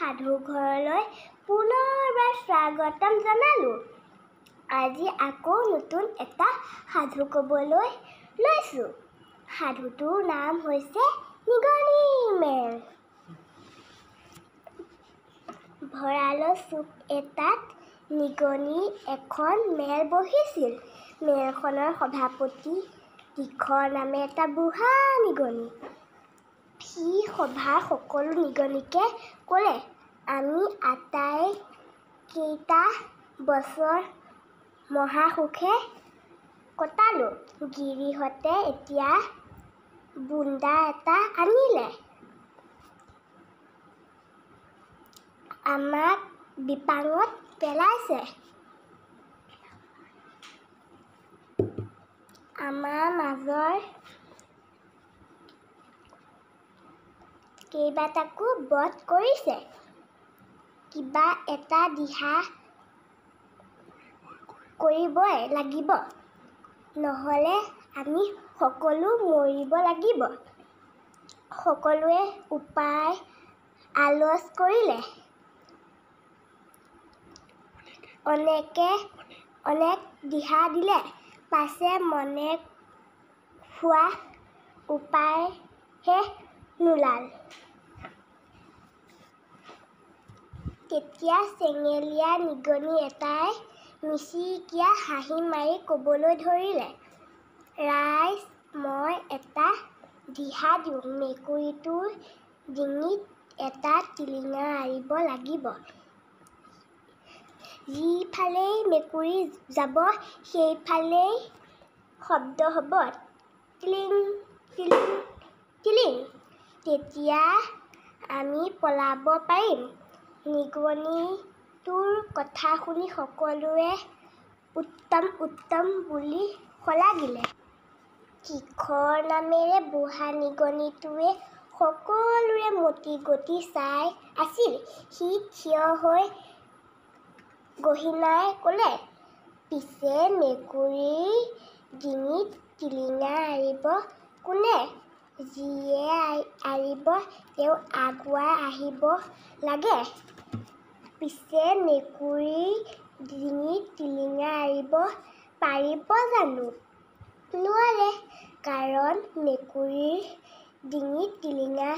সাধু ঘৰলৈ পুনৰবাৰ স্বাগতম জনালোঁ। আজি আকৌ নতুন এটা সাধু ক'বলৈ লৈছোঁ। সাধুটোৰ নাম হৈছে নিগনি মেল। ভঁৰালৰ চুক এটাত নিগনি এখন মেল বহিছিল। মেলখনৰ সভাপতি তীখৰ নামে এটা বুঢ়া নিগনি। সি সভাৰ সকলো নিগনিকে ক'লে, আমি আটাইকেইটা বছৰ মহাসুখে কটালোঁ। গিৰিহঁতে এতিয়া বুন্দা এটা আনিলে। আমাক বিপাঙত পেলাইছে। আমাৰ মাজৰ কেইবাটাকো বধ কৰিছে। কিবা এটা দিহা কৰিবই লাগিব, নহ'লে আমি সকলো মৰিব লাগিব। সকলোৱে উপায় আলোচ কৰিলে। অনেকে অনেক দিহা দিলে, পাছে মনে খোৱা উপায়হে নোলাল। তেতিয়া চেঙেলীয়া নিগনি এটাই মিচিকিয়া হাঁহি মাৰি ক'বলৈ ধৰিলে, ৰাইজ, মই এটা দিহা দিওঁ। মেকুৰীটোৰ ডিঙিত এটা টিলিঙা আঁৰিব লাগিব। যিফালেই মেকুৰী যাব সেইফালেই শব্দ হ'ব, টিলিং টিলিং টিলিং। তেতিয়া আমি পলাব পাৰিম। নিগনিটোৰ কথা শুনি সকলোৱে উত্তম উত্তম বুলি শলাগিলে। তীখৰ নামেৰে বুঢ়া নিগনিটোৱে সকলোৰে মতি গতি চাই আছিল। সি থিয় হৈ গহীনাই ক'লে, পিছে মেকুৰীৰ ডিঙিত টিলিঙা আঁৰিব কোনে? যিয়ে আঁৰিব তেওঁ আগুৱাই আহিব লাগে। পিছে মেকুৰীৰ ডিঙিত টিলিঙা আঁৰিব পাৰিব জানো? নোৱাৰে, কাৰণ মেকুৰীৰ ডিঙিত টিলিঙা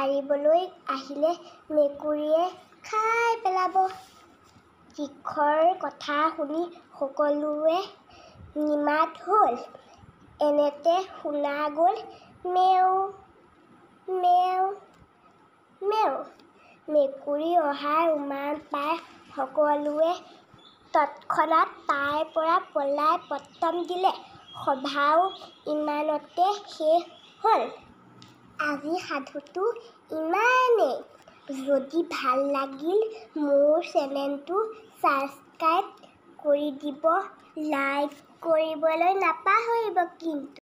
আঁৰিবলৈ আহিলে মেকুৰীয়ে খাই পেলাব। তীখৰ কথা শুনি সকলোৱে নিমাত হ'ল। এনেতে শুনা গ'ল, মেও মেও মেও। মেকুৰী অহাৰ উমান পাই সকলোৱে তৎক্ষণাৎ তাৰ পৰা পলাই পতন দিলে। সভাও ইমানতে শেষ হ'ল। আজি সাধুটো ইমানেই। যদি ভাল লাগিল মোৰ চেনেলটো ছাবস্ক্ৰাইব কৰি দিব, লাইক কৰিবলৈ নাপাহৰিব কিন্তু।